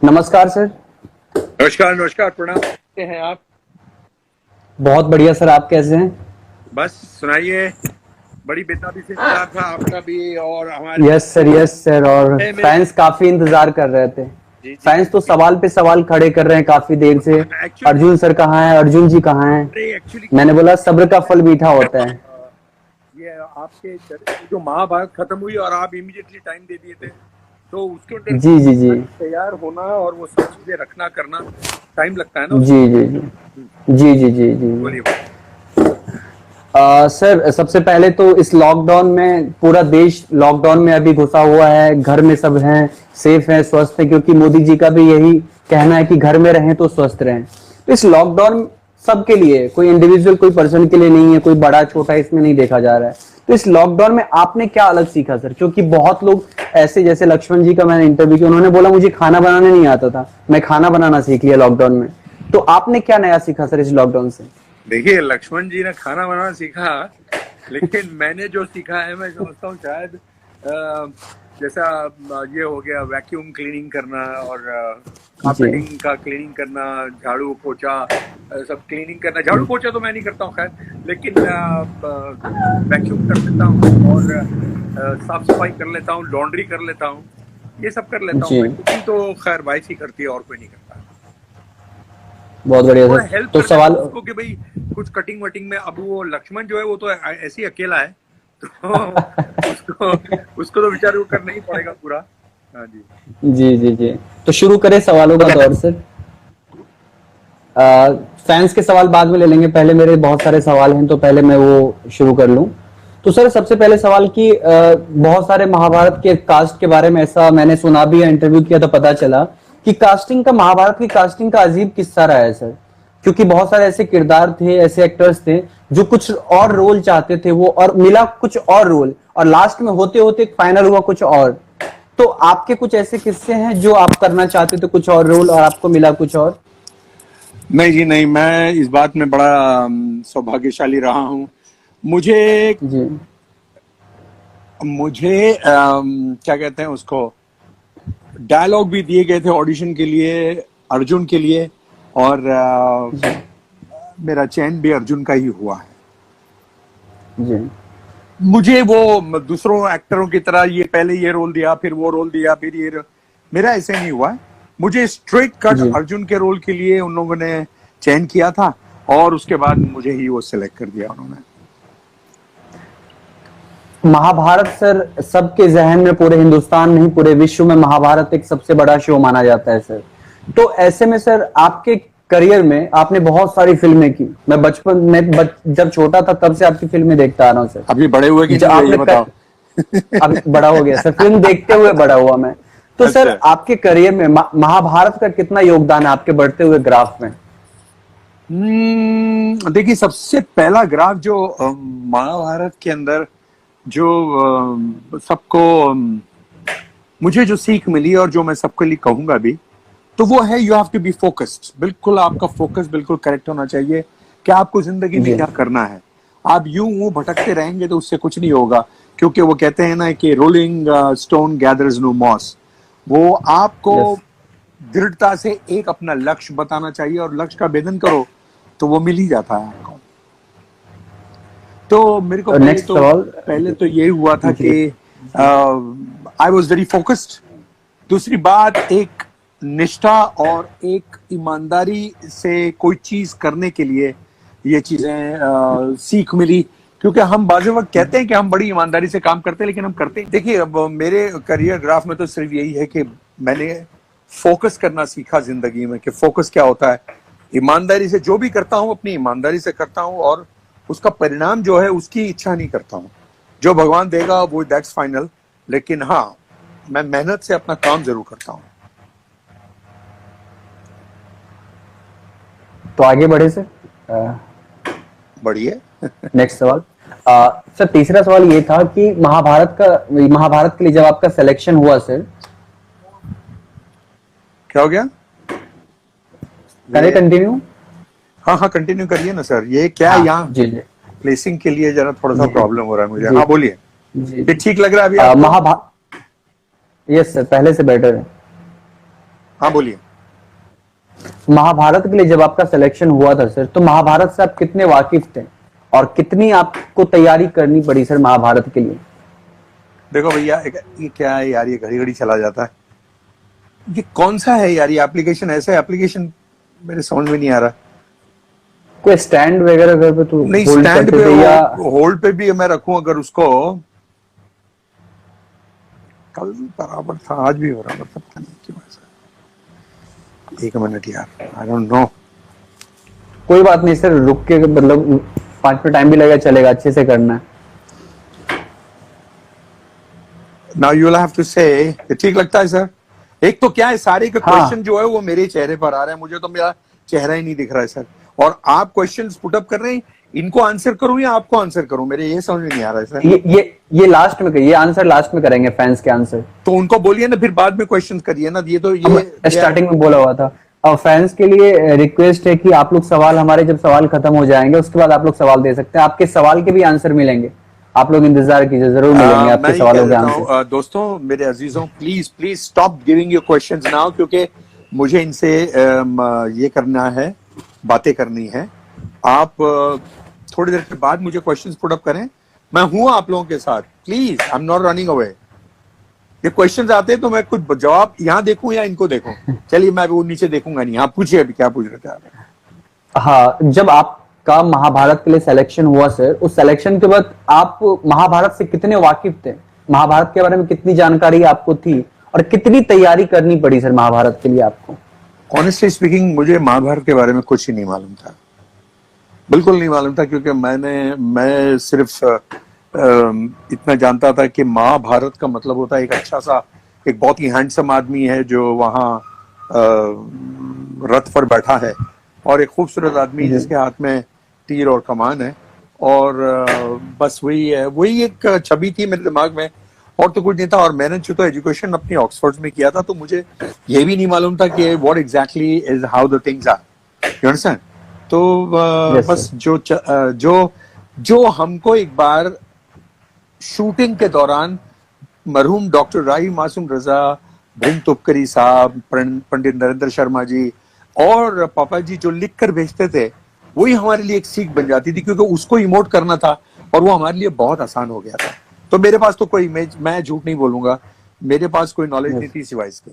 नमस्कार सर। नमस्कार नमस्कार, प्रणाम। कैसे हैं आप? बहुत बढ़िया सर, आप कैसे हैं? बस सुनाइए। बड़ी बेताबी से इंतजार था आपका भी और हमारे यस सर। और मेरे। फैंस काफी इंतजार कर रहे थे। जी जी फैंस तो जी। सवाल पे सवाल खड़े कर रहे हैं काफी देर से। एक्चुअली अर्जुन सर कहाँ हैं, अर्जुन जी कहाँ हैं? एक्चुअली मैंने बोला सब्र का फल मीठा होता है। ये आपके जो महाभारत खत्म हुई और आप इमीडिएटली टाइम दे दिए थे, तो उसके अंदर जी जी जी। तैयार होना और वो सब चीजें रखना करना टाइम लगता है ना जी उसमें। जी जी। जी जी जी जी। बोलिए बोलिए। सर सबसे पहले तो इस लॉकडाउन में पूरा देश लॉकडाउन में अभी घुसा हुआ है। घर में सब हैं, सेफ हैं, स्वस्थ हैं, क्योंकि मोदी जी का भी यही कहना है कि घर में रहें तो स्वस्थ रहें। तो इस लॉकडाउन सबके लिए, कोई इंडिविजुअल कोई पर्सन के लिए नहीं है, कोई बड़ा छोटा इसमें नहीं देखा जा रहा है। तो इस लॉकडाउन में आपने क्या अलग सीखा सर? क्योंकि बहुत लोग ऐसे, जैसे लक्ष्मण जी का मैंने इंटरव्यू किया, उन्होंने बोला मुझे खाना बनाना नहीं आता था, मैं खाना बनाना सीख लिया लॉकडाउन में। तो आपने क्या नया सीखा सर इस लॉकडाउन से? देखिए, लक्ष्मण जी ने खाना बनाना सीखा, लेकिन मैंने जो सीखा है मैं समझता हूँ शायद जैसा ये हो गया वैक्यूम क्लीनिंग करना और कार्पेटिंग का क्लीनिंग करना, झाड़ू पोछा सब क्लीनिंग करना। झाड़ू पोछा तो मैं नहीं करता हूँ खैर, लेकिन वैक्यूम कर लेता हूँ और साफ सफाई कर लेता हूँ, लॉन्ड्री कर लेता हूँ, ये सब कर लेता हूँ जी, मैं। कुकिंग तो खैर वाइफ ही करती है और कोई नहीं करता। बहुत बढ़िया थोड़ा सर। हेल्प तो कर देता सवाल हूँ उसको कि भाई कुछ कटिंग वटिंग में। अब वो लक्ष्मण जो है वो तो ऐसे ही अकेला है, तो उसको उसको तो बेचारे को करना ही पड़ेगा पूरा। हाँ जी। जी जी जी। तो शुरू करें सवालों का दौर सर। फैंस के सवाल बाद में ले लेंगे, पहले मेरे बहुत सारे सवाल हैं तो पहले मैं वो शुरू कर लूं। तो सर सबसे पहले सवाल कि बहुत सारे महाभारत के कास्ट के बारे में ऐसा मैंने सुना भी है, इंटरव्यू किया तो पता चला कि कास्टिंग का, महाभारत की कास्टिंग का अजीब किस्सा रहा है सर। क्योंकि बहुत सारे ऐसे किरदार थे, ऐसे एक्टर्स थे जो कुछ और रोल चाहते थे वो, और मिला कुछ और रोल, और लास्ट में होते होते फाइनल हुआ कुछ और। तो आपके कुछ ऐसे किस्से हैं जो आप करना चाहते थे कुछ और रोल और आपको मिला कुछ और? नहीं जी नहीं, मैं इस बात में बड़ा सौभाग्यशाली रहा हूँ। मुझे जी मुझे क्या कहते हैं उसको, डायलॉग भी दिए गए थे ऑडिशन के लिए, अर्जुन के लिए, और जी मेरा चयन भी अर्जुन का ही हुआ है। जी मुझे वो दूसरों एक्टरों की तरह ये पहले ये रोल दिया, फिर वो रोल दिया, फिर मेरा ऐसे नहीं हुआ है। मुझे स्ट्रेट कट जी। अर्जुन के रोल के लिए उन लोगों ने चयन किया था और उसके बाद मुझे ही वो सिलेक्ट कर दिया उन्होंने। महाभारत सर सबके जहन में, पूरे हिंदुस्तान नहीं पूरे विश्व में महाभारत एक सबसे बड़ा शो माना जाता है सर। तो ऐसे में सर आपके करियर में आपने बहुत सारी फिल्में की। मैं बचपन में जब छोटा था तब से आपकी फिल्में देखता आ रहा हूँ सर। अभी बड़े हुए कि जब नहीं हुए आपने ये बताओ। अब बड़ा हो गया सर, फिल्म देखते हुए बड़ा हुआ मैं। तो सर अच्छा। आपके करियर में महाभारत का कितना योगदान है आपके बढ़ते हुए ग्राफ में? देखिए, सबसे पहला ग्राफ जो महाभारत के अंदर जो सबको मुझे जो सीख मिली और जो मैं सबके लिए कहूंगा भी, तो वो है you have to be focused. बिल्कुल आपका फोकस बिल्कुल करेक्ट होना चाहिए कि आपको जिंदगी में जी क्या करना है। आप यूं भटकते रहेंगे तो उससे कुछ नहीं होगा, क्योंकि वो कहते हैं ना कि rolling stone gathers no moss. वो आपको यस। दृढ़ता से एक अपना लक्ष्य बताना चाहिए और लक्ष्य का भेदन करो तो वो मिल ही जाता है आपको। तो मेरे को नेक्स्ट सवाल। पहले तो ये हुआ था जी कि आई वॉज वेरी फोकस्ड। दूसरी बात, एक निष्ठा और एक ईमानदारी से कोई चीज करने के लिए ये चीजें सीख मिली। क्योंकि हम बाज़ वक्त कहते हैं कि हम बड़ी ईमानदारी से काम करते हैं, लेकिन हम करते हैं। देखिए, अब मेरे करियर ग्राफ में तो सिर्फ यही है कि मैंने फोकस करना सीखा जिंदगी में, कि फोकस क्या होता है। ईमानदारी से जो भी करता हूँ अपनी ईमानदारी से करता हूँ और उसका परिणाम जो है उसकी इच्छा नहीं करता हूँ। जो भगवान देगा वो दैट्स फाइनल, लेकिन हाँ, मैं मेहनत से अपना काम जरूर करता हूँ। तो आगे बढ़े सर। बढ़िया। नेक्स्ट सवाल। सर तीसरा सवाल ये था कि महाभारत के लिए जब आपका सिलेक्शन हुआ सर। क्या हो गया? Can continue? हाँ हाँ, कंटिन्यू करिए ना सर। ये क्या है यहाँ जी जी प्लेसिंग के लिए जरा थोड़ा सा जी प्रॉब्लम हो रहा है मुझे। जी हाँ बोलिए। जी। ये ठीक लग रहा है अभी आपको? यस सर, पहले से बेटर है। हाँ बोलिए। महाभारत के लिए जब आपका सिलेक्शन हुआ था सर, तो महाभारत से आप कितने वाकिफ थे और कितनी आपको तैयारी करनी पड़ी सर महाभारत के लिए? देखो भैया, ये क्या है यार, ये घड़ी घड़ी चला जाता है। ये कौन सा है यार, ये एप्लीकेशन, ऐसा एप्लीकेशन मेरे समझ में नहीं आ रहा। कोई स्टैंड वगैरह घर पे तो नहीं, hold स्टैंड करते पे थे या होल्ड पे भी मैं रखूं अगर उसको, कल भी बराबर था, आज भी बराबर था, पता नहीं क्यों ऐसा। एक मिनट यार, आई डोंट नो। कोई बात नहीं सर, रुक के मतलब 5 मिनट टाइम भी लगेगा, चलेगा, अच्छे से करना है। Now you will have to say, ठीक लगता है सर? एक तो क्या है, सारे के हाँ। क्वेश्चन जो है वो मेरे चेहरे पर आ रहे हैं, मुझे तो मेरा चेहरा ही नहीं दिख रहा है सर। और आप क्वेश्चंस पुट अप कर रहे हैं, इनको आंसर करूं या आपको आंसर करूं, मेरे ये समझ में नहीं आ रहा है सर। ये लास्ट में, ये आंसर लास्ट में करेंगे, फैंस के आंसर। तो उनको बोलिए ना, फिर बाद में क्वेश्चन करिए ना। ये तो ये स्टार्टिंग में बोला हुआ था। और फैंस के लिए रिक्वेस्ट है कि आप लोग सवाल, हमारे जब सवाल खत्म हो जाएंगे उसके बाद आप लोग सवाल दे सकते हैं, आपके सवाल के भी आंसर मिलेंगे, आप लोग इंतजार कीजिए, जरूर मिलेंगे आपके सवालों के आंसर। दोस्तों, मेरे अजीजों, please please stop giving your questions now, क्योंकि मुझे इनसे ये करना है, बातें करनी है। आप थोड़ी देर के बाद मुझे क्वेश्चंस पुट अप करें, मैं हूं आप लोगों के साथ, please, I am not running away. ये क्वेश्चंस आते हैं तो मैं कुछ जवाब यहाँ देखूं या इनको देखूं? चलिए, मैं वो नीचे देखूंगा नहीं। आप पूछिए अभी क्या पूछ रहे थे आप। हाँ, जब आपका महाभारत के लिए सिलेक्शन हुआ सर, उस सिलेक्शन के बाद आप महाभारत से कितने वाकिफ थे, महाभारत के बारे में कितनी जानकारी आपको थी और कितनी तैयारी करनी पड़ी सर महाभारत के लिए आपको? ऑनेस्टली स्पीकिंग, मुझे महाभारत के बारे में कुछ ही नहीं मालूम था, बिल्कुल नहीं मालूम था, क्योंकि मैं सिर्फ इतना जानता था कि महाभारत का मतलब होता है एक अच्छा सा, एक बहुत ही हैंडसम आदमी है जो वहाँ रथ पर बैठा है, और एक खूबसूरत आदमी जिसके हाथ में तीर और कमान है, और बस वही है, वही एक छवि थी मेरे दिमाग में, और तो कुछ नहीं था। और मैंने जो तो एजुकेशन अपनी ऑक्सफोर्ड में किया था, तो मुझे ये भी नहीं मालूम था कि what exactly is how the things are, you understand? तो बस जो हमको एक बार शूटिंग के दौरान मरहूम डॉक्टर राही मासूम रजा, भृंग तुपकरी साहब, पंडित नरेंद्र शर्मा जी और पापा जी जो लिख कर भेजते थे, वही हमारे लिए एक सीख बन जाती थी, क्योंकि उसको इमोट करना था और वो हमारे लिए बहुत आसान हो गया था। तो मेरे पास तो कोई, मैं झूठ नहीं बोलूंगा, मेरे पास कोई नॉलेज नहीं थी सिवाय इसके।